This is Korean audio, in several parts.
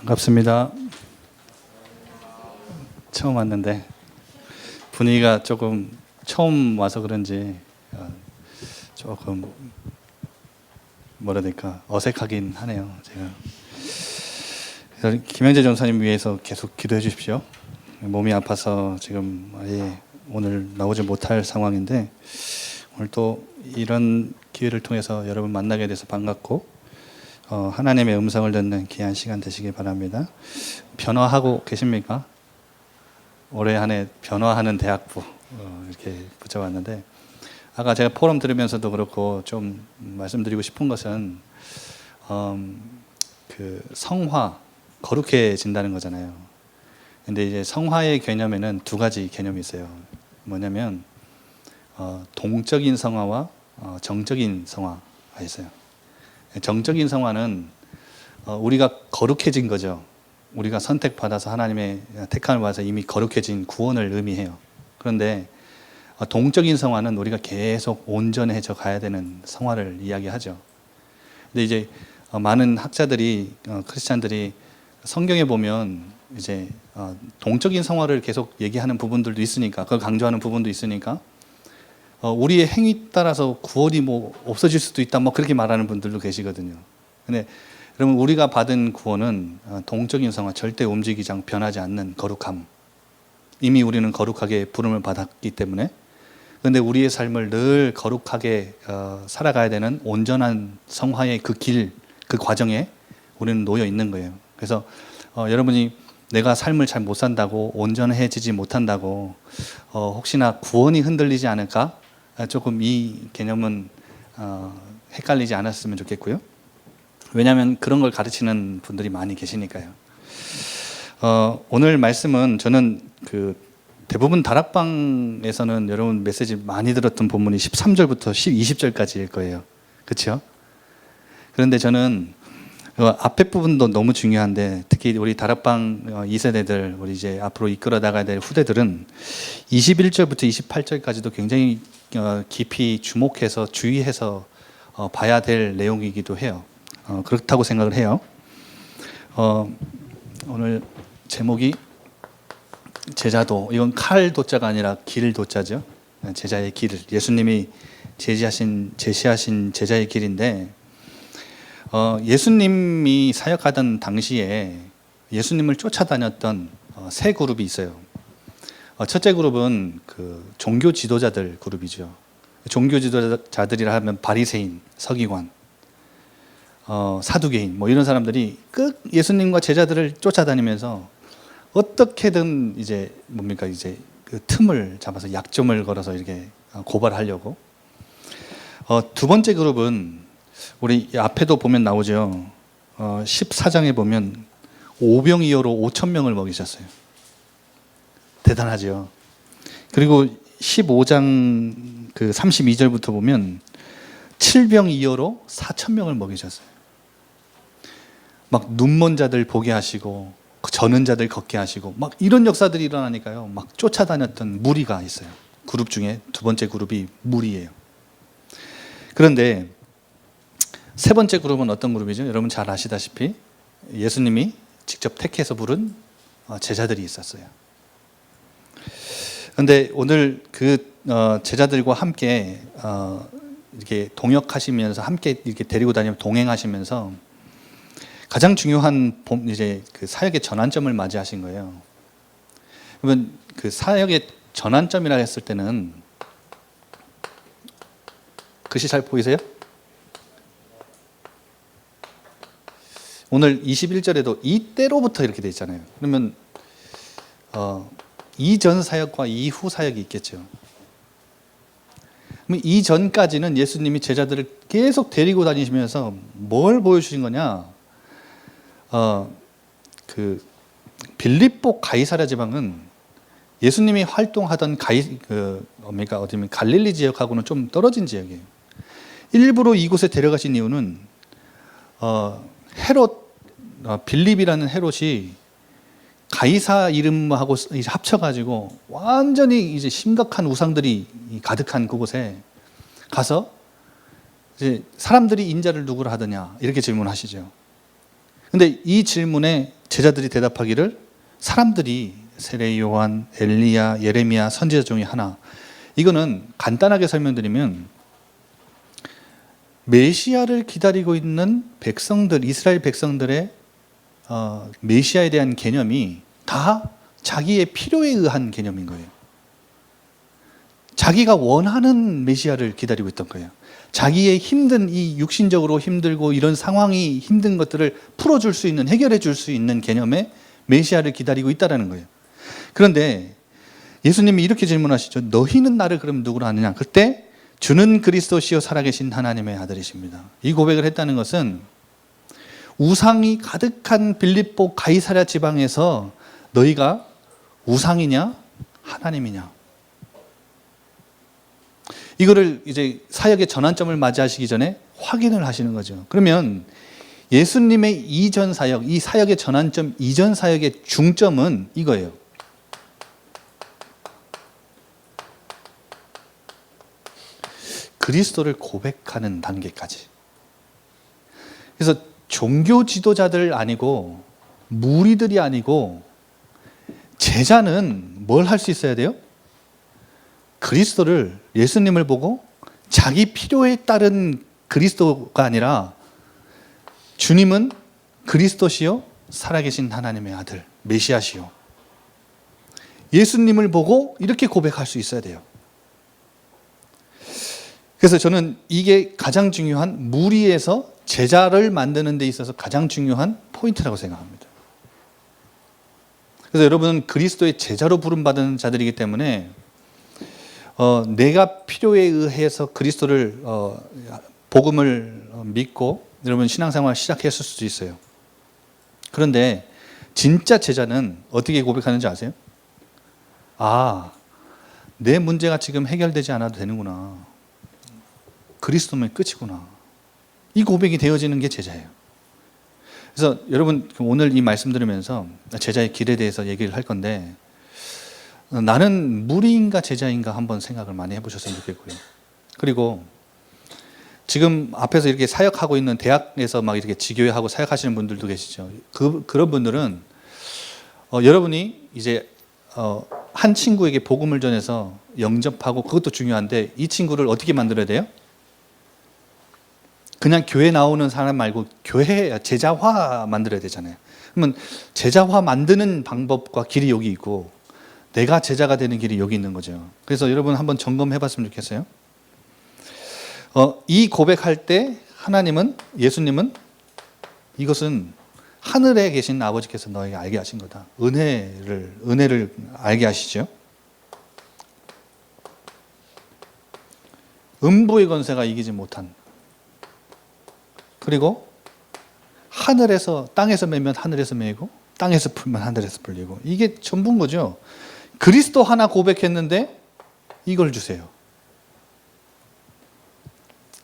반갑습니다. 처음 왔는데 분위기가 조금 처음 와서 그런지 조금 뭐라 해야 될까 어색하긴 하네요. 제가 김영재 전사님 위해서 계속 기도해 주십시오. 몸이 아파서 지금 아예 오늘 나오지 못할 상황인데 오늘 또 이런 기회를 통해서 여러분 만나게 돼서 반갑고 하나님의 음성을 듣는 귀한 시간 되시길 바랍니다. 변화하고 계십니까? 올해 한 해 변화하는 대학부 이렇게 붙여봤는데 아까 제가 포럼 들으면서도 그렇고 좀 말씀드리고 싶은 것은 그 성화, 거룩해진다는 거잖아요. 근데 이제 성화의 개념에는 두 가지 개념이 있어요. 뭐냐면 동적인 성화와 정적인 성화가 있어요. 정적인 성화는 우리가 거룩해진 거죠. 우리가 선택받아서 하나님의 택함을 받아서 이미 거룩해진 구원을 의미해요. 그런데 동적인 성화는 우리가 계속 온전해져 가야 되는 성화를 이야기하죠. 근데 이제 많은 학자들이 크리스찬들이 성경에 보면 이제 동적인 성화를 계속 얘기하는 부분들도 있으니까, 그걸 강조하는 부분도 있으니까 우리의 행위 따라서 구원이 뭐 없어질 수도 있다, 뭐 그렇게 말하는 분들도 계시거든요. 근데 여러분, 우리가 받은 구원은 동적인 성화, 절대 움직이지 않고 변하지 않는 거룩함. 이미 우리는 거룩하게 부름을 받았기 때문에. 그런데 우리의 삶을 늘 거룩하게 살아가야 되는 온전한 성화의 그 길, 그 과정에 우리는 놓여 있는 거예요. 그래서 여러분이 내가 삶을 잘 못 산다고, 온전해지지 못한다고 혹시나 구원이 흔들리지 않을까? 조금 이 개념은 헷갈리지 않았으면 좋겠고요. 왜냐하면 그런 걸 가르치는 분들이 많이 계시니까요. 오늘 말씀은 저는 대부분 다락방에서는 여러분 메시지 많이 들었던 본문이 13절부터 20절까지일 거예요. 그렇죠? 그런데 저는 앞에 부분도 너무 중요한데, 특히 우리 다락방 2세대들, 우리 이제 앞으로 이끌어 나가야 될 후대들은 21절부터 28절까지도 굉장히 깊이 주목해서 주의해서 봐야 될 내용이기도 해요. 그렇다고 생각을 해요. 오늘 제목이 제자도, 이건 칼 도자가 아니라 길 도자죠. 제자의 길, 예수님이 제시하신 제자의 길인데, 예수님이 사역하던 당시에 예수님을 쫓아다녔던 세 그룹이 있어요. 첫째 그룹은 종교 지도자들 그룹이죠. 종교 지도자들이라 하면 바리새인, 서기관, 사두개인, 뭐 이런 사람들이 예수님과 제자들을 쫓아다니면서 어떻게든 이제 그 틈을 잡아서 약점을 걸어서 이렇게 고발하려고. 두 번째 그룹은 우리 앞에도 보면 나오죠. 14장에 보면 오병이어로 5,000명을 먹이셨어요. 대단하죠. 그리고 15장 32절부터 보면 7병이어로 4,000명을 먹이셨어요. 막 눈먼 자들 보게 하시고 저는 자들 걷게 하시고 막 이런 역사들이 일어나니까요. 막 쫓아다녔던 무리가 있어요. 그룹 중에 두 번째 그룹이 무리예요. 그런데 세 번째 그룹은 어떤 그룹이죠? 여러분 잘 아시다시피 예수님이 직접 택해서 부른 제자들이 있었어요. 그런데 오늘 제자들과 함께 이렇게 동역하시면서 함께 이렇게 데리고 다니면서 동행하시면서 가장 중요한 이제 사역의 전환점을 맞이하신 거예요. 그러면 사역의 전환점이라 했을 때는 글씨 잘 보이세요? 오늘 21절에도 이때로부터 이렇게 돼 있잖아요. 그러면 이전 사역과 이후 사역이 있겠죠. 그럼 이전까지는 예수님이 제자들을 계속 데리고 다니시면서 뭘 보여주신 거냐? 빌립보 가이사랴 지방은 예수님이 활동하던 갈릴리 지역하고는 좀 떨어진 지역이에요. 일부러 이곳에 데려가신 이유는 빌립이라는 헤롯이 가이사 이름하고 합쳐가지고 완전히 이제 심각한 우상들이 가득한 그곳에 가서 이제 사람들이 인자를 누구로 하더냐 이렇게 질문하시죠. 근데 이 질문에 제자들이 대답하기를 사람들이 세례 요한, 엘리야, 예레미야 선지자 중에 하나. 이거는 간단하게 설명드리면 메시아를 기다리고 있는 백성들, 이스라엘 백성들의 메시아에 대한 개념이 다 자기의 필요에 의한 개념인 거예요. 자기가 원하는 메시아를 기다리고 있던 거예요. 자기의 힘든 이 육신적으로 힘들고 이런 상황이 힘든 것들을 풀어줄 수 있는, 해결해 줄 수 있는 개념의 메시아를 기다리고 있다는 거예요. 그런데 예수님이 이렇게 질문하시죠. 너희는 나를 그럼 누구로 아느냐? 그때 주는 그리스도시요 살아계신 하나님의 아들이십니다. 이 고백을 했다는 것은 우상이 가득한 빌립보 가이사랴 지방에서 너희가 우상이냐 하나님이냐, 이거를 이제 사역의 전환점을 맞이하시기 전에 확인을 하시는 거죠. 그러면 예수님의 이전 사역, 이 사역의 전환점, 이전 사역의 중점은 이거예요. 그리스도를 고백하는 단계까지. 그래서 종교 지도자들 아니고 무리들이 아니고 제자는 뭘 할 수 있어야 돼요? 그리스도를, 예수님을 보고 자기 필요에 따른 그리스도가 아니라 주님은 그리스도시요 살아계신 하나님의 아들 메시아시요, 예수님을 보고 이렇게 고백할 수 있어야 돼요. 그래서 저는 이게 가장 중요한, 무리에서 제자를 만드는 데 있어서 가장 중요한 포인트라고 생각합니다. 그래서 여러분은 그리스도의 제자로 부름받은 자들이기 때문에 내가 필요에 의해서 그리스도를 복음을 믿고 여러분 신앙생활을 시작했을 수도 있어요. 그런데 진짜 제자는 어떻게 고백하는지 아세요? 아, 내 문제가 지금 해결되지 않아도 되는구나, 그리스도면 끝이구나, 이 고백이 되어지는 게 제자예요. 그래서 여러분 오늘 이 말씀 들으면서 제자의 길에 대해서 얘기를 할 건데, 나는 무리인가 제자인가 한번 생각을 많이 해보셨으면 좋겠고요. 그리고 지금 앞에서 이렇게 사역하고 있는 대학에서 막 이렇게 지교회하고 사역하시는 분들도 계시죠. 그런 분들은 여러분이 이제 한 친구에게 복음을 전해서 영접하고, 그것도 중요한데 이 친구를 어떻게 만들어야 돼요? 그냥 교회 나오는 사람 말고 교회 제자화 만들어야 되잖아요. 그러면 제자화 만드는 방법과 길이 여기 있고 내가 제자가 되는 길이 여기 있는 거죠. 그래서 여러분 한번 점검해 봤으면 좋겠어요. 이 고백할 때 하나님은, 예수님은 이것은 하늘에 계신 아버지께서 너에게 알게 하신 거다, 은혜를 알게 하시죠. 음부의 권세가 이기지 못한, 그리고 하늘에서, 땅에서 매면 하늘에서 매고 땅에서 풀면 하늘에서 풀리고, 이게 전부인 거죠. 그리스도 하나 고백했는데 이걸 주세요.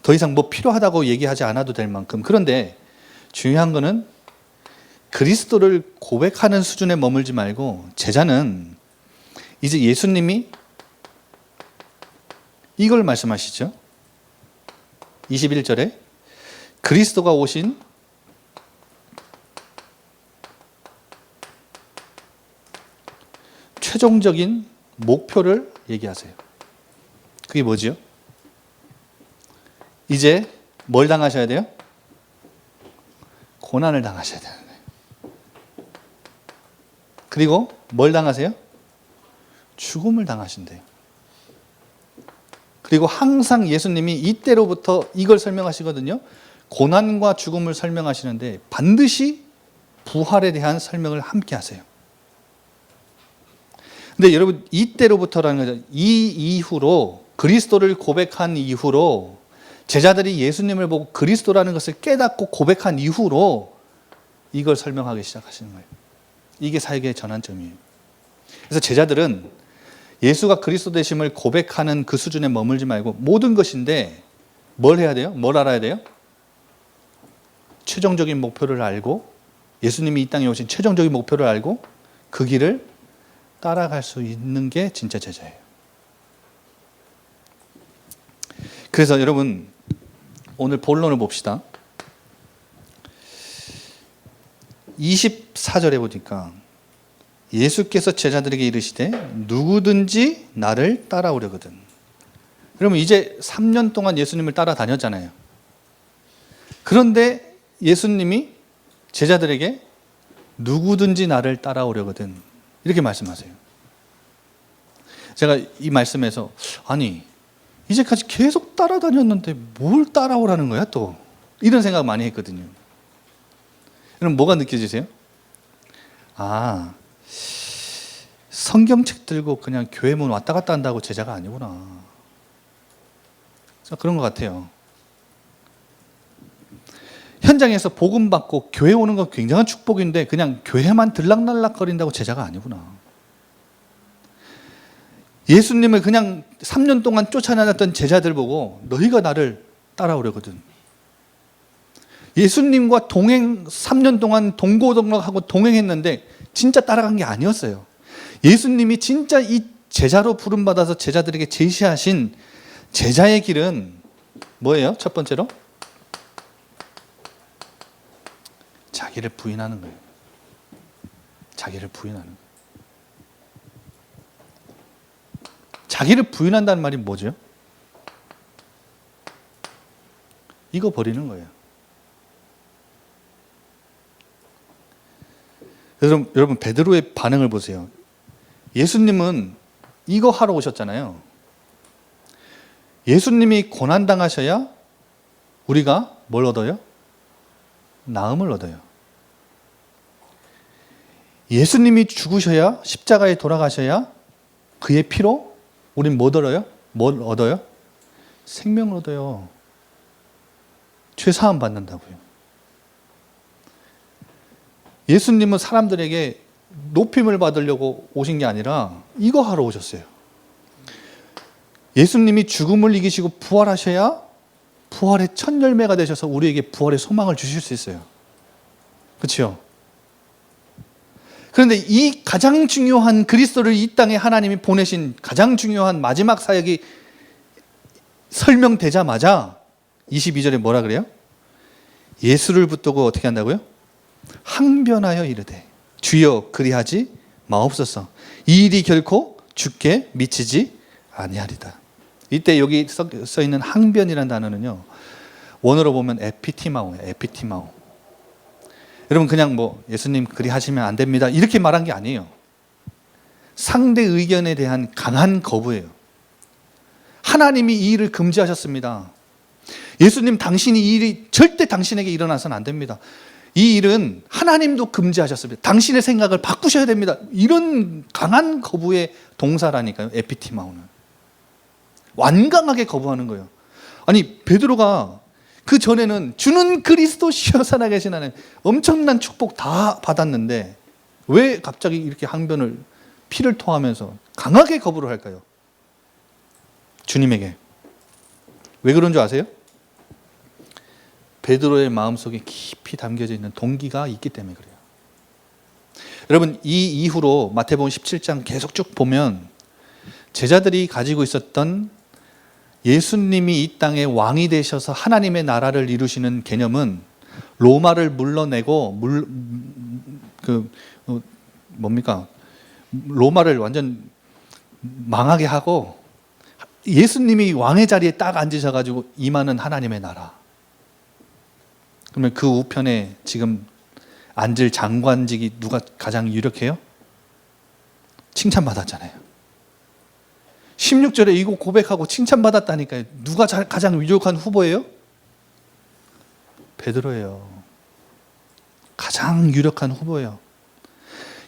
더 이상 뭐 필요하다고 얘기하지 않아도 될 만큼. 그런데 중요한 거는 그리스도를 고백하는 수준에 머물지 말고, 제자는 이제 예수님이 이걸 말씀하시죠. 21절에 그리스도가 오신 최종적인 목표를 얘기하세요. 그게 뭐지요? 이제 뭘 당하셔야 돼요? 고난을 당하셔야 되는 거예요. 그리고 뭘 당하세요? 죽음을 당하신대요. 그리고 항상 예수님이 이때로부터 이걸 설명하시거든요. 고난과 죽음을 설명하시는데 반드시 부활에 대한 설명을 함께 하세요. 근데 여러분, 이때로부터라는 거죠. 이 이후로, 그리스도를 고백한 이후로, 제자들이 예수님을 보고 그리스도라는 것을 깨닫고 고백한 이후로 이걸 설명하기 시작하시는 거예요. 이게 사역의 전환점이에요. 그래서 제자들은 예수가 그리스도 되심을 고백하는 그 수준에 머물지 말고 모든 것인데 뭘 해야 돼요? 뭘 알아야 돼요? 최종적인 목표를 알고, 예수님이 이 땅에 오신 최종적인 목표를 알고 그 길을 따라갈 수 있는 게 진짜 제자예요. 그래서 여러분 오늘 본론을 봅시다. 24절에 보니까 예수께서 제자들에게 이르시되 누구든지 나를 따라오려거든. 그러면 이제 3년 동안 예수님을 따라다녔잖아요. 그런데 예수님이 제자들에게 누구든지 나를 따라오려거든 이렇게 말씀하세요. 제가 이 말씀에서 아니 이제까지 계속 따라다녔는데 뭘 따라오라는 거야 또, 이런 생각 많이 했거든요. 여러분 뭐가 느껴지세요? 아, 성경책 들고 그냥 교회 문 왔다 갔다 한다고 제자가 아니구나. 그런 것 같아요. 현장에서 복음 받고 교회 오는 건 굉장한 축복인데 그냥 교회만 들락날락거린다고 제자가 아니구나. 예수님을 그냥 3년 동안 쫓아다녔던 제자들 보고 너희가 나를 따라오려거든. 예수님과 3년 동안 동고동락하고 동행했는데 진짜 따라간 게 아니었어요. 예수님이 진짜 이 제자로 부름받아서 제자들에게 제시하신 제자의 길은 뭐예요? 첫 번째로 자기를 부인하는 거예요. 자기를 부인하는 거예요. 자기를 부인한다는 말이 뭐죠? 이거 버리는 거예요. 여러분 베드로의 반응을 보세요. 예수님은 이거 하러 오셨잖아요. 예수님이 고난당하셔야 우리가 뭘 얻어요? 나음을 얻어요. 예수님이 죽으셔야, 십자가에 돌아가셔야 그의 피로 우린 뭐 얻어요? 뭘 얻어요? 생명을 얻어요. 죄사함 받는다고요. 예수님은 사람들에게 높임을 받으려고 오신 게 아니라 이거 하러 오셨어요. 예수님이 죽음을 이기시고 부활하셔야 부활의 첫 열매가 되셔서 우리에게 부활의 소망을 주실 수 있어요. 그렇죠? 그런데 이 가장 중요한 그리스도를 이 땅에 하나님이 보내신 가장 중요한 마지막 사역이 설명되자마자 22절에 뭐라 그래요? 예수를 붙들고 어떻게 한다고요? 항변하여 이르되 주여 그리하지 마옵소서. 이 일이 결코 주께 미치지 아니하리다. 이때 여기 써 있는 항변이라는 단어는요, 원어로 보면 에피티마오예요. 에피티마오. 여러분 그냥 뭐 예수님 그리하시면 안 됩니다 이렇게 말한 게 아니에요. 상대 의견에 대한 강한 거부예요. 하나님이 이 일을 금지하셨습니다. 예수님 당신이 이 일이 절대 당신에게 일어나서는 안 됩니다. 이 일은 하나님도 금지하셨습니다. 당신의 생각을 바꾸셔야 됩니다. 이런 강한 거부의 동사라니까요. 에피티마오는. 완강하게 거부하는 거예요. 아니 베드로가 그 전에는 주는 그리스도시여 살아계신 하나님 엄청난 축복 다 받았는데 왜 갑자기 이렇게 항변을 피를 토하면서 강하게 거부를 할까요? 주님에게. 왜 그런 줄 아세요? 베드로의 마음속에 깊이 담겨져 있는 동기가 있기 때문에 그래요. 여러분 이 이후로 마태복음 17장 계속 쭉 보면 제자들이 가지고 있었던 예수님이 이 땅에 왕이 되셔서 하나님의 나라를 이루시는 개념은 로마를 물러내고 로마를 완전 망하게 하고 예수님이 왕의 자리에 딱 앉으셔가지고 임하는 하나님의 나라. 그러면 그 우편에 지금 앉을 장관직이 누가 가장 유력해요? 칭찬받았잖아요. 16절에 이거 고백하고 칭찬받았다니까요. 누가 가장 유력한 후보예요? 베드로예요. 가장 유력한 후보예요.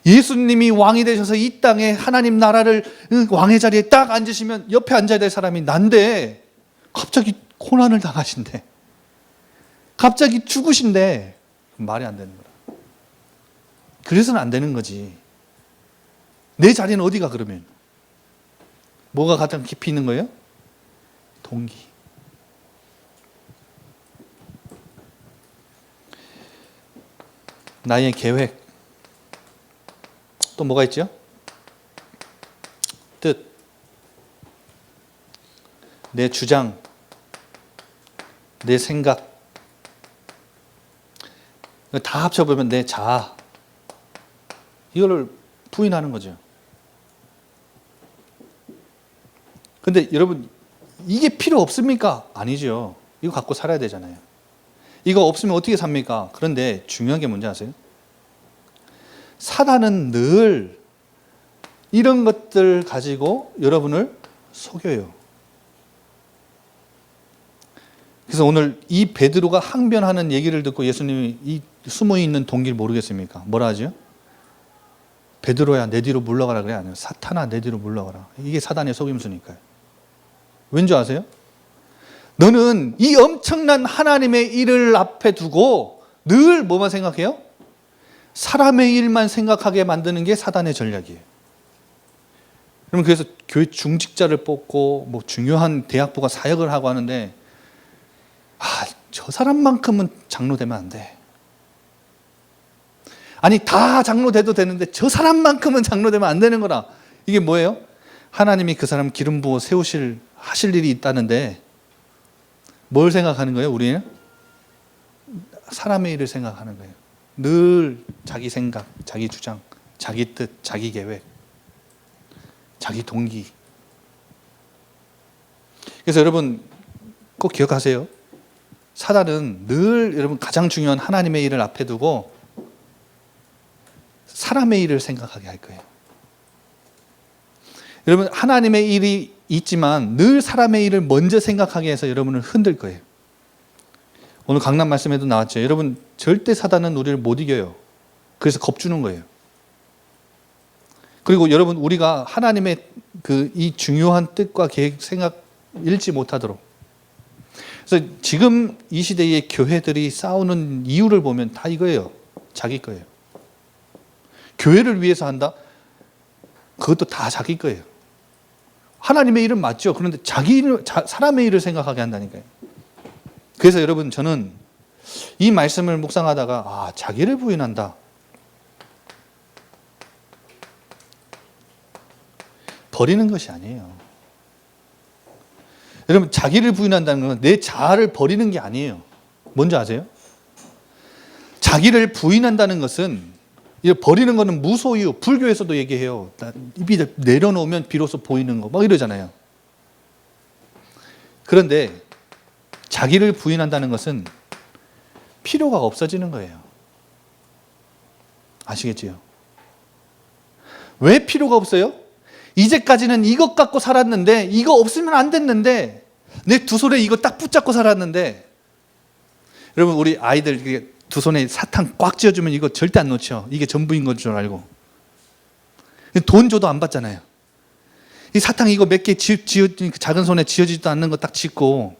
예수님이 왕이 되셔서 이 땅에 하나님 나라를 왕의 자리에 딱 앉으시면 옆에 앉아야 될 사람이 난데 갑자기 고난을 당하신대. 갑자기 죽으신대. 말이 안 되는 거라. 그래서는 안 되는 거지. 내 자리는 어디가 그러면? 뭐가 가장 깊이 있는 거예요? 동기. 나의 계획. 또 뭐가 있죠? 뜻. 내 주장. 내 생각. 다 합쳐보면 내 자아. 이거를 부인하는 거죠. 근데 여러분, 이게 필요 없습니까? 아니죠. 이거 갖고 살아야 되잖아요. 이거 없으면 어떻게 삽니까? 그런데 중요한 게 뭔지 아세요? 사단은 늘 이런 것들 가지고 여러분을 속여요. 그래서 오늘 이 베드로가 항변하는 얘기를 듣고 예수님이 이 숨어 있는 동기를 모르겠습니까? 뭐라 하죠? 베드로야 내 뒤로 물러가라 그래? 아니요. 사탄아 내 뒤로 물러가라. 이게 사단의 속임수니까요. 왠지 아세요? 너는 이 엄청난 하나님의 일을 앞에 두고 늘 뭐만 생각해요? 사람의 일만 생각하게 만드는 게 사단의 전략이에요. 그러면 그래서 교회 중직자를 뽑고 뭐 중요한 대학부가 사역을 하고 하는데 저 사람만큼은 장로 되면 안 돼. 아니 다 장로 돼도 되는데 저 사람만큼은 장로 되면 안 되는 거라. 이게 뭐예요? 하나님이 그 사람 기름 부어 하실 일이 있다는데 뭘 생각하는 거예요? 우리는 사람의 일을 생각하는 거예요. 늘 자기 생각, 자기 주장, 자기 뜻, 자기 계획, 자기 동기. 그래서 여러분 꼭 기억하세요. 사단은 늘 여러분 가장 중요한 하나님의 일을 앞에 두고 사람의 일을 생각하게 할 거예요. 여러분 하나님의 일이 있지만 늘 사람의 일을 먼저 생각하게 해서 여러분을 흔들 거예요. 오늘 강남 말씀에도 나왔죠. 여러분 절대 사단은 우리를 못 이겨요. 그래서 겁주는 거예요. 그리고 여러분 우리가 하나님의 이 중요한 뜻과 계획 생각 잃지 못하도록. 그래서 지금 이 시대의 교회들이 싸우는 이유를 보면 다 이거예요. 자기 거예요. 교회를 위해서 한다? 그것도 다 자기 거예요. 하나님의 일은 맞죠. 그런데 사람의 일을 생각하게 한다니까요. 그래서 여러분 저는 이 말씀을 묵상하다가 자기를 부인한다. 버리는 것이 아니에요. 여러분 자기를 부인한다는 건 내 자아를 버리는 게 아니에요. 뭔지 아세요? 자기를 부인한다는 것은 버리는 거는 무소유. 불교에서도 얘기해요. 입이 내려놓으면 비로소 보이는 거 막 이러잖아요. 그런데 자기를 부인한다는 것은 필요가 없어지는 거예요. 아시겠지요? 왜 필요가 없어요? 이제까지는 이것 갖고 살았는데 이거 없으면 안 됐는데 내 두 손에 이거 딱 붙잡고 살았는데 여러분 우리 아이들 두 손에 사탕 꽉 쥐어주면 이거 절대 안 놓죠. 이게 전부인 건 줄 알고. 돈 줘도 안 받잖아요. 이 사탕 이거 몇 개 작은 손에 쥐어지지도 않는 거 딱 짚고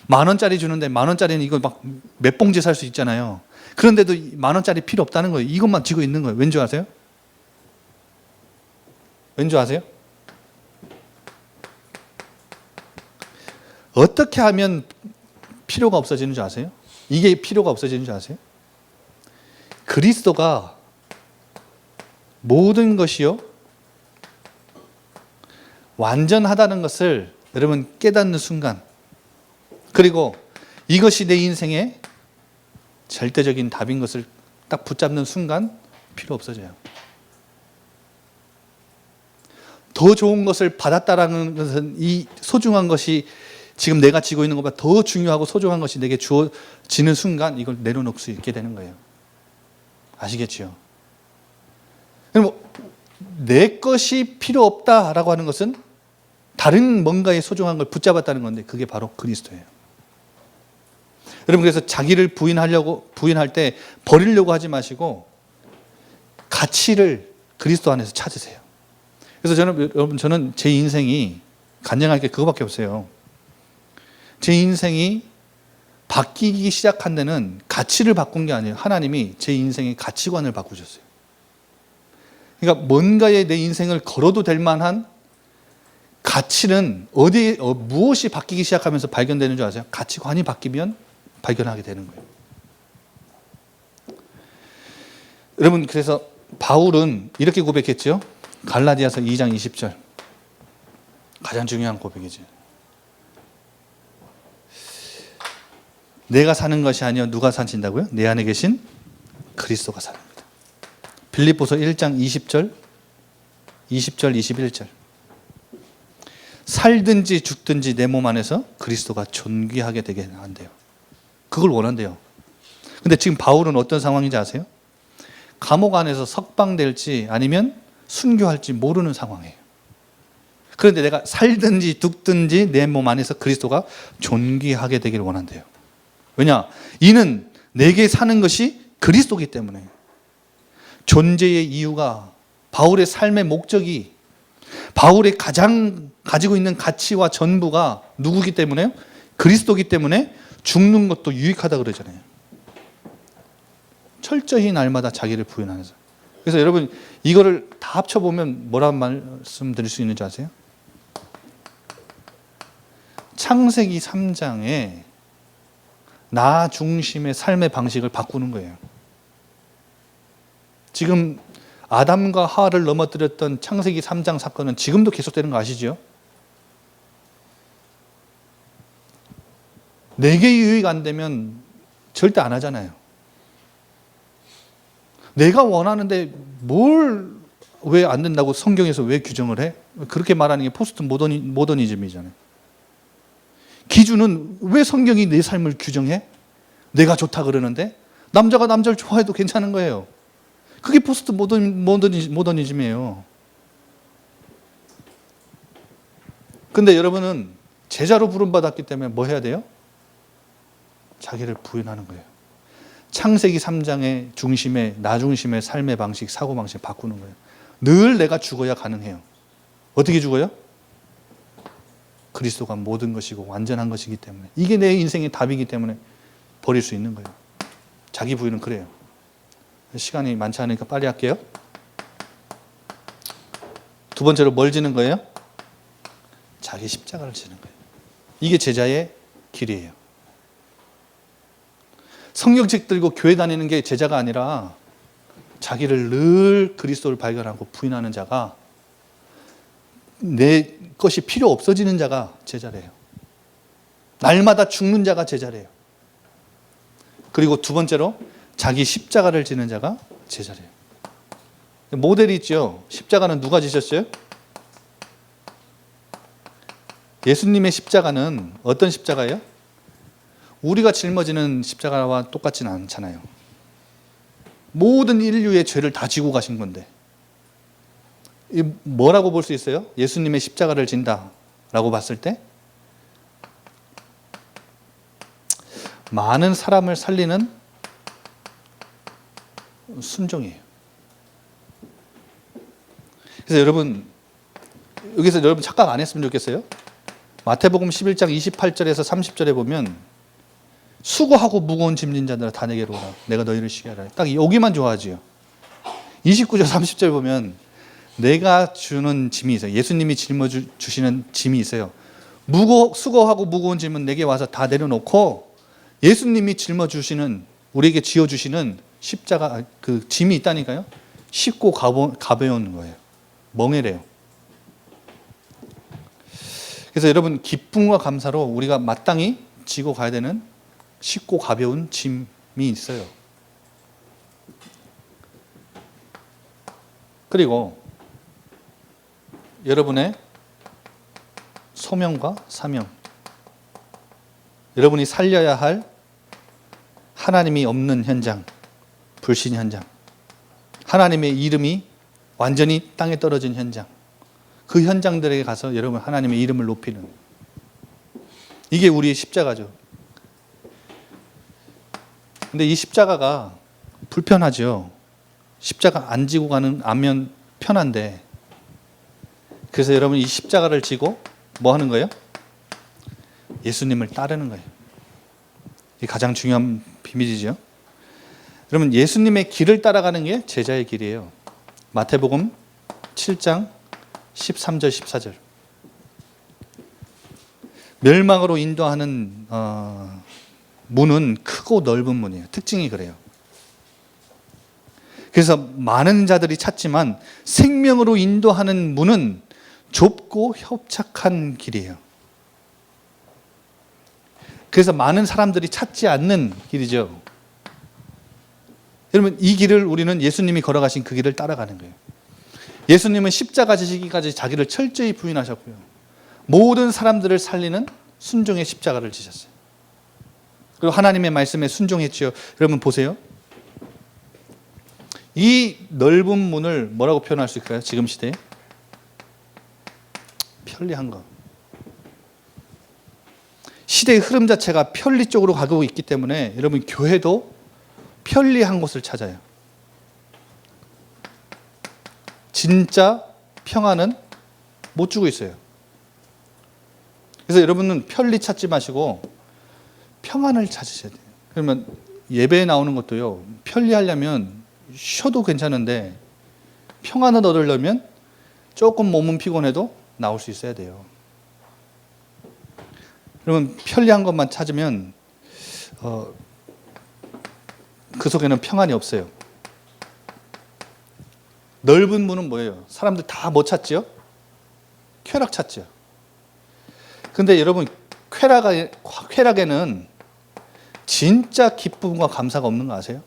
10,000원짜리 주는데 10,000원짜리는 이거 막 몇 봉지 살 수 있잖아요. 그런데도 10,000원짜리 필요 없다는 거예요. 이것만 쥐고 있는 거예요. 왠지 아세요? 왠지 아세요? 어떻게 하면 필요가 없어지는 줄 아세요? 이게 필요가 없어지는 줄 아세요? 그리스도가 모든 것이요 완전하다는 것을 여러분 깨닫는 순간, 그리고 이것이 내 인생의 절대적인 답인 것을 딱 붙잡는 순간 필요 없어져요. 더 좋은 것을 받았다라는 것은 이 소중한 것이 지금 내가 지고 있는 것보다 더 중요하고 소중한 것이 내게 주어지는 순간 이걸 내려놓을 수 있게 되는 거예요. 아시겠지요? 그럼 내 것이 필요 없다라고 하는 것은 다른 뭔가의 소중한 걸 붙잡았다는 건데 그게 바로 그리스도예요. 여러분 그래서 자기를 부인할 때 버리려고 하지 마시고 가치를 그리스도 안에서 찾으세요. 그래서 저는 제 인생이 간증할 게 그거밖에 없어요. 제 인생이 바뀌기 시작한 데는 가치를 바꾼 게 아니에요. 하나님이 제 인생의 가치관을 바꾸셨어요. 그러니까 뭔가에 내 인생을 걸어도 될 만한 가치는 무엇이 바뀌기 시작하면서 발견되는 줄 아세요? 가치관이 바뀌면 발견하게 되는 거예요. 여러분 그래서 바울은 이렇게 고백했죠. 갈라디아서 2장 20절. 가장 중요한 고백이죠. 내가 사는 것이 아니요 누가 사신다고요? 내 안에 계신 그리스도가 사는 겁니다. 빌립보서 1장 20절, 21절. 살든지 죽든지 내 몸 안에서 그리스도가 존귀하게 되게 한대요. 그걸 원한대요. 근데 지금 바울은 어떤 상황인지 아세요? 감옥 안에서 석방될지 아니면 순교할지 모르는 상황이에요. 그런데 내가 살든지 죽든지 내 몸 안에서 그리스도가 존귀하게 되기를 원한대요. 왜냐? 이는 내게 사는 것이 그리스도이기 때문에. 존재의 이유가, 바울의 삶의 목적이, 바울의 가장 가지고 있는 가치와 전부가 누구기 때문에요? 그리스도이기 때문에 죽는 것도 유익하다 그러잖아요. 철저히 날마다 자기를 부인하면서. 그래서 여러분 이거를 다 합쳐보면 뭐라는 말씀 드릴 수 있는지 아세요? 창세기 3장에 나 중심의 삶의 방식을 바꾸는 거예요. 지금 아담과 하와를 넘어뜨렸던 창세기 3장 사건은 지금도 계속되는 거 아시죠? 내게 유익 안 되면 절대 안 하잖아요. 내가 원하는데 뭘 왜 안 된다고 성경에서 왜 규정을 해? 그렇게 말하는 게 포스트 모더니즘이잖아요. 기준은 왜 성경이 내 삶을 규정해? 내가 좋다 그러는데 남자가 남자를 좋아해도 괜찮은 거예요. 그게 포스트 모더니즘이에요. 근데 여러분은 제자로 부름받았기 때문에 뭐 해야 돼요? 자기를 부인하는 거예요. 창세기 3장의 중심의 나 중심의 삶의 방식, 사고방식 바꾸는 거예요. 늘 내가 죽어야 가능해요. 어떻게 죽어요? 그리스도가 모든 것이고 완전한 것이기 때문에. 이게 내 인생의 답이기 때문에 버릴 수 있는 거예요. 자기 부인은 그래요. 시간이 많지 않으니까 빨리 할게요. 두 번째로 뭘 지는 거예요? 자기 십자가를 지는 거예요. 이게 제자의 길이에요. 성경책 들고 교회 다니는 게 제자가 아니라 자기를 늘 그리스도를 발견하고 부인하는 자가, 내 것이 필요 없어지는 자가 제자래요. 날마다 죽는 자가 제자래요. 그리고 두 번째로 자기 십자가를 지는 자가 제자래요. 모델이 있죠. 십자가는 누가 지셨어요? 예수님의 십자가는 어떤 십자가예요? 우리가 짊어지는 십자가와 똑같지는 않잖아요. 모든 인류의 죄를 다 지고 가신 건데, 뭐라고 볼 수 있어요? 예수님의 십자가를 진다라고 봤을 때 많은 사람을 살리는 순종이에요. 그래서 여러분, 여기서 여러분 착각 안 했으면 좋겠어요. 마태복음 11장 28절에서 30절에 보면 수고하고 무거운 짐진 자들아 다 내게로 오라. 내가 너희를 쉬게 하라. 딱 여기만 좋아하지요. 29절 30절 보면 내가 주는 짐이 있어요. 예수님이 짊어주시는 짐이 있어요. 수고하고 무거운 짐은 내게 와서 다 내려놓고 예수님이 짊어주시는, 우리에게 지어주시는 십자가, 그 짐이 있다니까요. 쉽고 가벼운 거예요. 멍해래요. 그래서 여러분 기쁨과 감사로 우리가 마땅히 지고 가야 되는 쉽고 가벼운 짐이 있어요. 그리고 여러분의 소명과 사명, 여러분이 살려야 할 하나님이 없는 현장, 불신 현장, 하나님의 이름이 완전히 땅에 떨어진 현장, 그 현장들에 가서 여러분 하나님의 이름을 높이는, 이게 우리의 십자가죠. 근데 이 십자가가 불편하죠. 십자가 안 지고 가면 편한데, 그래서 여러분 이 십자가를 지고 뭐 하는 거예요? 예수님을 따르는 거예요. 이게 가장 중요한 비밀이죠. 여러분 예수님의 길을 따라가는 게 제자의 길이에요. 마태복음 7장 13절 14절. 멸망으로 인도하는 문은 크고 넓은 문이에요. 특징이 그래요. 그래서 많은 자들이 찾지만 생명으로 인도하는 문은 좁고 협착한 길이에요. 그래서 많은 사람들이 찾지 않는 길이죠. 여러분, 이 길을 우리는 예수님이 걸어가신 그 길을 따라가는 거예요. 예수님은 십자가 지시기까지 자기를 철저히 부인하셨고요. 모든 사람들을 살리는 순종의 십자가를 지셨어요. 그리고 하나님의 말씀에 순종했죠. 여러분 보세요. 이 넓은 문을 뭐라고 표현할 수 있을까요? 지금 시대에 편리한 것. 시대의 흐름 자체가 편리 쪽으로 가고 있기 때문에 여러분, 교회도 편리한 곳을 찾아요. 진짜 평안은 못 주고 있어요. 그래서 여러분은 편리 찾지 마시고 평안을 찾으셔야 돼요. 그러면 예배에 나오는 것도요, 편리하려면 쉬어도 괜찮은데 평안을 얻으려면 조금 몸은 피곤해도 나올 수 있어야 돼요. 그러면 편리한 것만 찾으면 그 속에는 평안이 없어요. 넓은 문은 뭐예요? 사람들 다 뭐 찾죠? 쾌락 찾죠. 근데 여러분, 쾌락에는 진짜 기쁨과 감사가 없는 거 아세요?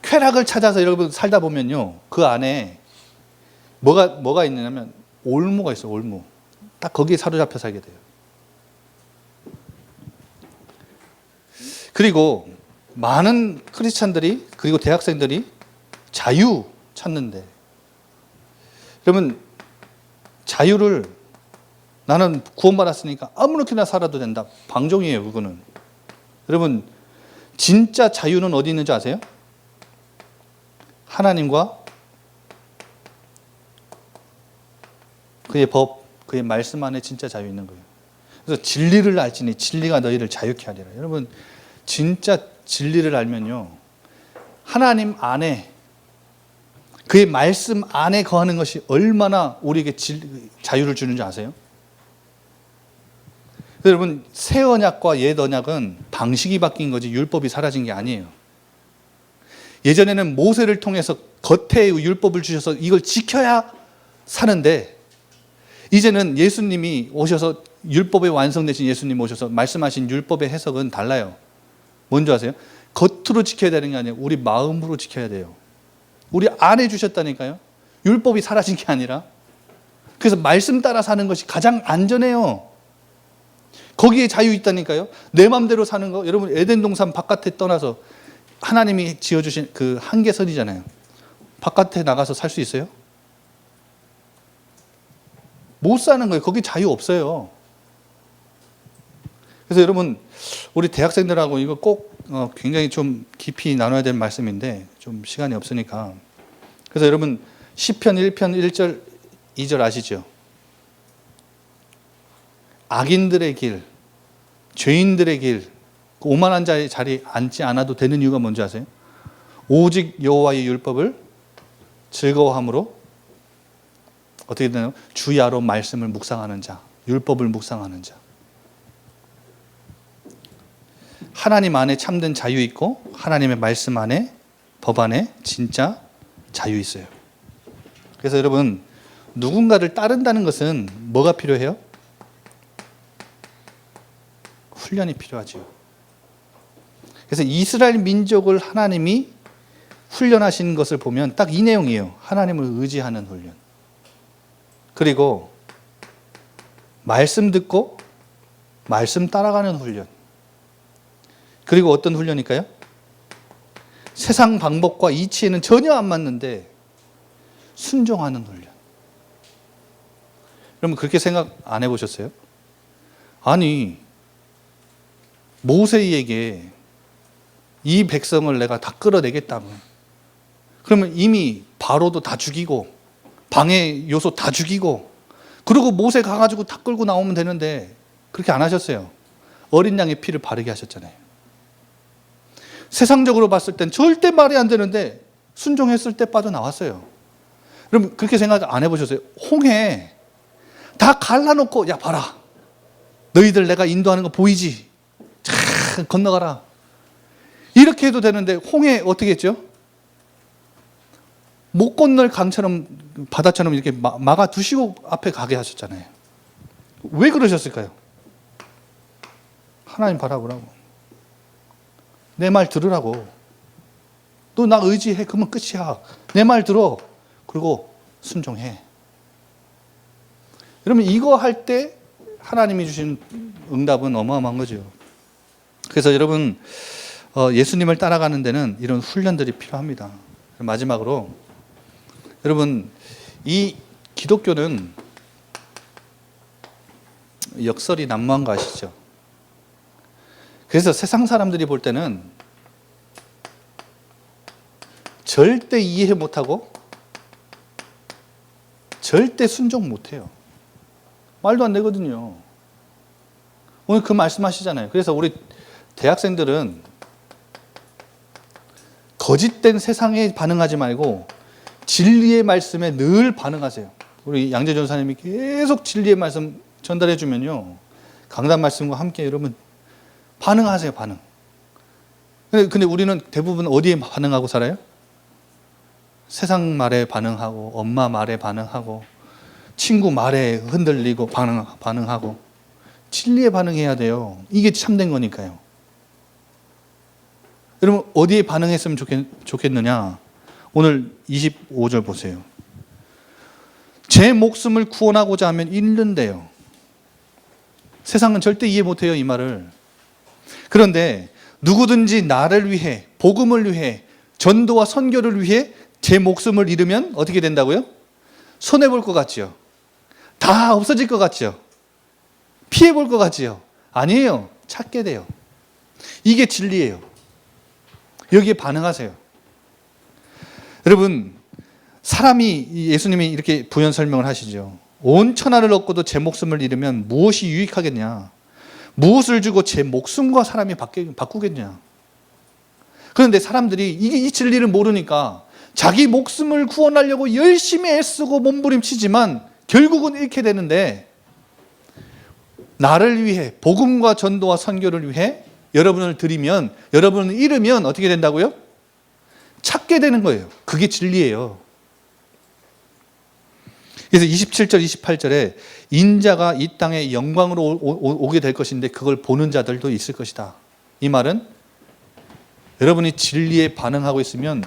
쾌락을 찾아서 여러분 살다 보면요, 그 안에 뭐가 있느냐면 올무가 있어요. 올무. 딱 거기에 사로잡혀 살게 돼요. 그리고 많은 크리스찬들이, 그리고 대학생들이 자유 찾는데, 여러분, 자유를 나는 구원받았으니까 아무렇게나 살아도 된다. 방종이에요, 그거는. 여러분, 진짜 자유는 어디 있는지 아세요? 하나님과 그의 법, 그의 말씀 안에 진짜 자유 있는 거예요. 그래서 진리를 알지니 진리가 너희를 자유케 하리라. 여러분, 진짜 진리를 알면요, 하나님 안에, 그의 말씀 안에 거하는 것이 얼마나 우리에게 자유를 주는지 아세요? 여러분, 새 언약과 옛 언약은 방식이 바뀐 거지 율법이 사라진 게 아니에요. 예전에는 모세를 통해서 겉에 율법을 주셔서 이걸 지켜야 사는데, 이제는 예수님이 오셔서, 율법의 완성되신 예수님 오셔서 말씀하신 율법의 해석은 달라요. 뭔지 아세요? 겉으로 지켜야 되는 게 아니에요. 우리 마음으로 지켜야 돼요. 우리 안에 주셨다니까요. 율법이 사라진 게 아니라. 그래서 말씀 따라 사는 것이 가장 안전해요. 거기에 자유 있다니까요. 내 마음대로 사는 거, 여러분, 에덴 동산 바깥에 떠나서 하나님이 지어주신 그 한계선이잖아요. 바깥에 나가서 살 수 있어요? 못 사는 거예요. 거기 자유 없어요. 그래서 여러분, 우리 대학생들하고 이거 꼭 굉장히 좀 깊이 나눠야 될 말씀인데 좀 시간이 없으니까. 그래서 여러분, 시편 1편 1절 2절 아시죠? 악인들의 길, 죄인들의 길, 오만한 자의 자리에 앉지 않아도 되는 이유가 뭔지 아세요? 오직 여호와의 율법을 즐거워함으로 어떻게 되나요? 주야로 말씀을 묵상하는 자, 율법을 묵상하는 자. 하나님 안에 참된 자유 있고 하나님의 말씀 안에, 법 안에 진짜 자유 있어요. 그래서 여러분, 누군가를 따른다는 것은 뭐가 필요해요? 훈련이 필요하죠. 그래서 이스라엘 민족을 하나님이 훈련하신 것을 보면 딱 이 내용이에요. 하나님을 의지하는 훈련. 그리고 말씀 듣고 말씀 따라가는 훈련. 그리고 어떤 훈련일까요? 세상 방법과 이치에는 전혀 안 맞는데 순종하는 훈련. 여러분, 그렇게 생각 안 해보셨어요? 아니, 모세에게 이 백성을 내가 다 끌어내겠다면, 그러면 이미 바로도 다 죽이고 방해 요소 다 죽이고, 그리고 모세 가가지고 다 끌고 나오면 되는데 그렇게 안 하셨어요. 어린 양의 피를 바르게 하셨잖아요. 세상적으로 봤을 땐 절대 말이 안 되는데 순종했을 때 빠져나왔어요. 여러분, 그렇게 생각 안 해보셨어요? 홍해 다 갈라놓고, 야 봐라, 너희들 내가 인도하는 거 보이지? 자, 건너가라. 이렇게 해도 되는데 홍해 어떻게 했죠? 못 건널 강처럼, 바다처럼 이렇게 막아두시고 앞에 가게 하셨잖아요. 왜 그러셨을까요? 하나님 바라보라고. 내 말 들으라고. 너 나 의지해. 그러면 끝이야. 내 말 들어. 그리고 순종해. 그러면 이거 할 때 하나님이 주신 응답은 어마어마한 거죠. 그래서 여러분, 예수님을 따라가는 데는 이런 훈련들이 필요합니다. 마지막으로, 여러분, 이 기독교는 역설이 난무한 거 아시죠? 그래서 세상 사람들이 볼 때는 절대 이해 못하고 절대 순종 못해요. 말도 안 되거든요. 오늘 그 말씀하시잖아요. 그래서 우리 대학생들은 거짓된 세상에 반응하지 말고 진리의 말씀에 늘 반응하세요. 우리 양재 전사님이 계속 진리의 말씀 전달해 주면요, 강단 말씀과 함께 여러분 반응하세요. 반응. 근데 우리는 대부분 어디에 반응하고 살아요? 세상 말에 반응하고, 엄마 말에 반응하고, 친구 말에 흔들리고 반응하고. 진리에 반응해야 돼요. 이게 참된 거니까요. 여러분, 어디에 반응했으면 좋겠느냐? 오늘 25절 보세요. 제 목숨을 구원하고자 하면 잃는데요. 세상은 절대 이해 못해요, 이 말을. 그런데 누구든지 나를 위해, 복음을 위해, 전도와 선교를 위해 제 목숨을 잃으면 어떻게 된다고요? 손해볼 것 같지요? 다 없어질 것 같지요? 피해볼 것 같지요? 아니에요. 찾게 돼요. 이게 진리예요. 여기에 반응하세요. 여러분, 사람이, 예수님이 이렇게 부연 설명을 하시죠. 온 천하를 얻고도 제 목숨을 잃으면 무엇이 유익하겠냐? 무엇을 주고 제 목숨과 사람이 바꾸겠냐? 그런데 사람들이 이 진리를 모르니까 자기 목숨을 구원하려고 열심히 애쓰고 몸부림치지만 결국은 잃게 되는데, 나를 위해, 복음과 전도와 선교를 위해 여러분을 드리면, 여러분을 잃으면 어떻게 된다고요? 찾게 되는 거예요. 그게 진리예요. 그래서 27절, 28절에 인자가 이 땅에 영광으로 오게 될 것인데 그걸 보는 자들도 있을 것이다. 이 말은 여러분이 진리에 반응하고 있으면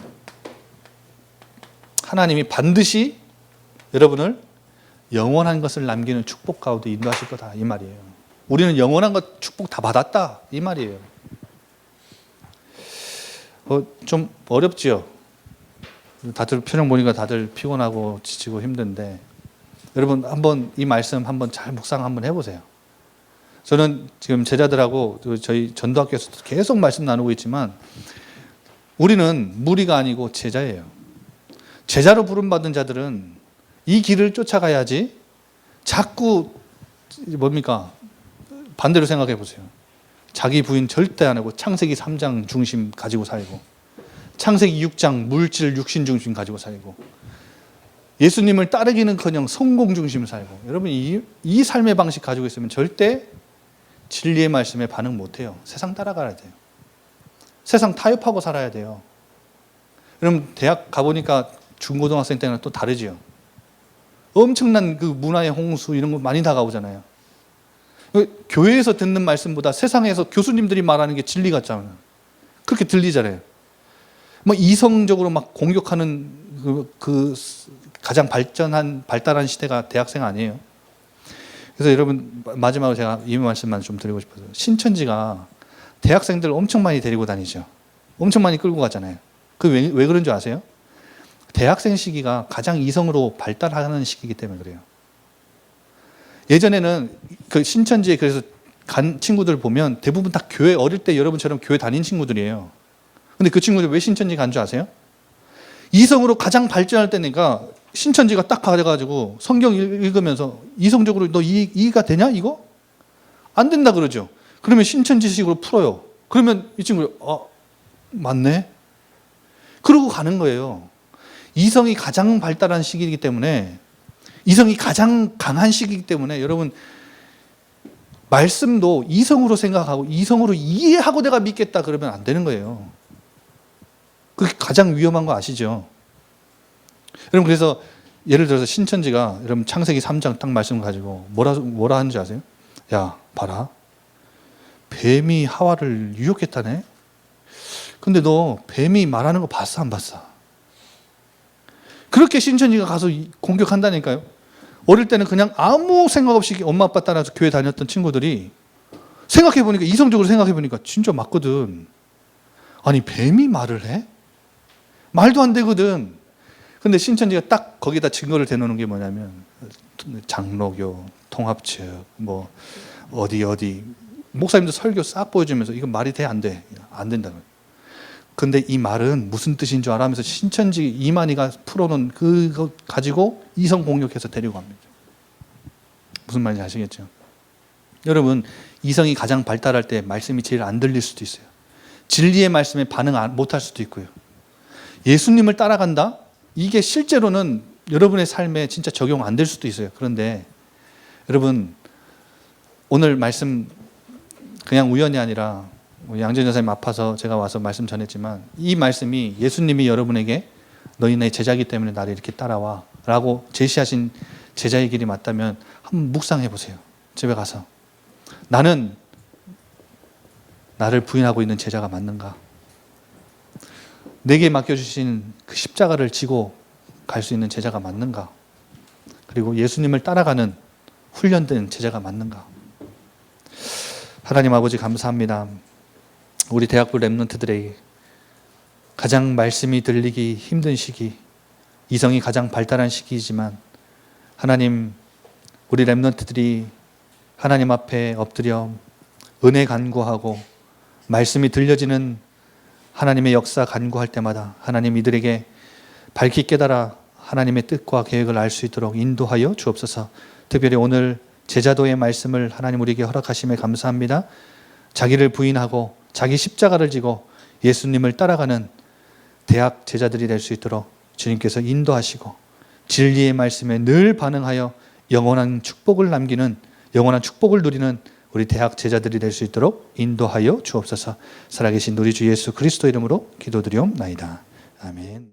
하나님이 반드시 여러분을 영원한 것을 남기는 축복 가운데 인도하실 거다. 이 말이에요. 우리는 영원한 것 축복 다 받았다. 이 말이에요. 좀 어렵지요? 다들 표정 보니까 다들 피곤하고 지치고 힘든데, 여러분 한번 이 말씀 한번 잘 묵상 한번 해보세요. 저는 지금 제자들하고 저희 전도학교에서 계속 말씀 나누고 있지만, 우리는 무리가 아니고 제자예요. 제자로 부름받은 자들은 이 길을 쫓아가야지 자꾸 뭡니까? 반대로 생각해 보세요. 자기 부인 절대 안 하고 창세기 3장 중심 가지고 살고, 창세기 6장 물질 육신 중심 가지고 살고, 예수님을 따르기는커녕 성공 중심 살고. 여러분 이 삶의 방식 가지고 있으면 절대 진리의 말씀에 반응 못해요. 세상 따라가야 돼요. 세상 타협하고 살아야 돼요. 여러분 대학 가보니까 중고등학생 때는 또 다르지요. 엄청난 그 문화의 홍수 이런 거 많이 다가오잖아요. 교회에서 듣는 말씀보다 세상에서 교수님들이 말하는 게 진리 같잖아요. 그렇게 들리잖아요. 뭐 이성적으로 막 공격하는 그 가장 발달한 시대가 대학생 아니에요. 그래서 여러분 마지막으로 제가 이 말씀만 좀 드리고 싶어요. 신천지가 대학생들 엄청 많이 데리고 다니죠. 엄청 많이 끌고 가잖아요. 왜 그런 줄 아세요? 대학생 시기가 가장 이성으로 발달하는 시기이기 때문에 그래요. 예전에는 그 신천지에 그래서 간 친구들 보면 대부분 다 교회, 어릴 때 여러분처럼 교회 다닌 친구들이에요. 근데 그 친구들 왜 신천지 간 줄 아세요? 이성으로 가장 발전할 때니까 신천지가 딱 가져가지고 성경 읽으면서 이성적으로 너 이해가 되냐 이거? 안 된다 그러죠. 그러면 신천지식으로 풀어요. 그러면 이 친구 맞네? 그러고 가는 거예요. 이성이 가장 발달한 시기이기 때문에, 이성이 가장 강한 시기이기 때문에 여러분 말씀도 이성으로 생각하고 이성으로 이해하고 내가 믿겠다 그러면 안 되는 거예요. 그게 가장 위험한 거 아시죠? 여러분 그래서 예를 들어서 신천지가 여러분 창세기 3장 딱 말씀을 가지고 뭐라 하는지 아세요? 야 봐라, 뱀이 하와를 유혹했다네. 근데 너 뱀이 말하는 거 봤어, 안 봤어? 그렇게 신천지가 가서 공격한다니까요. 어릴 때는 그냥 아무 생각 없이 엄마 아빠 따라서 교회 다녔던 친구들이 생각해보니까, 이성적으로 생각해보니까 진짜 맞거든. 아니, 뱀이 말을 해? 말도 안 되거든. 근데 신천지가 딱 거기다 증거를 대놓는 게 뭐냐면, 장로교, 통합측, 뭐 어디 목사님들 설교 싹 보여주면서 이건 말이 돼, 안 돼? 안 된다는 거예요. 근데 이 말은 무슨 뜻인 줄 알아면서 신천지 이만희가 풀어놓은 그거 가지고 이성 공격해서 데리고 갑니다. 무슨 말인지 아시겠죠? 여러분, 이성이 가장 발달할 때 말씀이 제일 안 들릴 수도 있어요. 진리의 말씀에 반응 못할 수도 있고요. 예수님을 따라간다? 이게 실제로는 여러분의 삶에 진짜 적용 안 될 수도 있어요. 그런데 여러분, 오늘 말씀 그냥 우연이 아니라 양재현 전사님 아파서 제가 와서 말씀 전했지만, 이 말씀이 예수님이 여러분에게 너희 내 제자이기 때문에 나를 이렇게 따라와 라고 제시하신 제자의 길이 맞다면 한번 묵상해 보세요. 집에 가서 나는 나를 부인하고 있는 제자가 맞는가? 내게 맡겨주신 그 십자가를 지고 갈 수 있는 제자가 맞는가? 그리고 예수님을 따라가는 훈련된 제자가 맞는가? 하나님 아버지, 감사합니다. 우리 대학부 랩런트들에게 가장 말씀이 들리기 힘든 시기, 이성이 가장 발달한 시기이지만, 하나님, 우리 랩런트들이 하나님 앞에 엎드려 은혜 간구하고 말씀이 들려지는 하나님의 역사 간구할 때마다 하나님, 이들에게 밝히 깨달아 하나님의 뜻과 계획을 알 수 있도록 인도하여 주옵소서. 특별히 오늘 제자도의 말씀을 하나님 우리에게 허락하심에 감사합니다. 자기를 부인하고 자기 십자가를 지고 예수님을 따라가는 대학 제자들이 될 수 있도록 주님께서 인도하시고, 진리의 말씀에 늘 반응하여 영원한 축복을 남기는, 영원한 축복을 누리는 우리 대학 제자들이 될 수 있도록 인도하여 주옵소서. 살아계신 우리 주 예수 그리스도 이름으로 기도드리옵나이다. 아멘.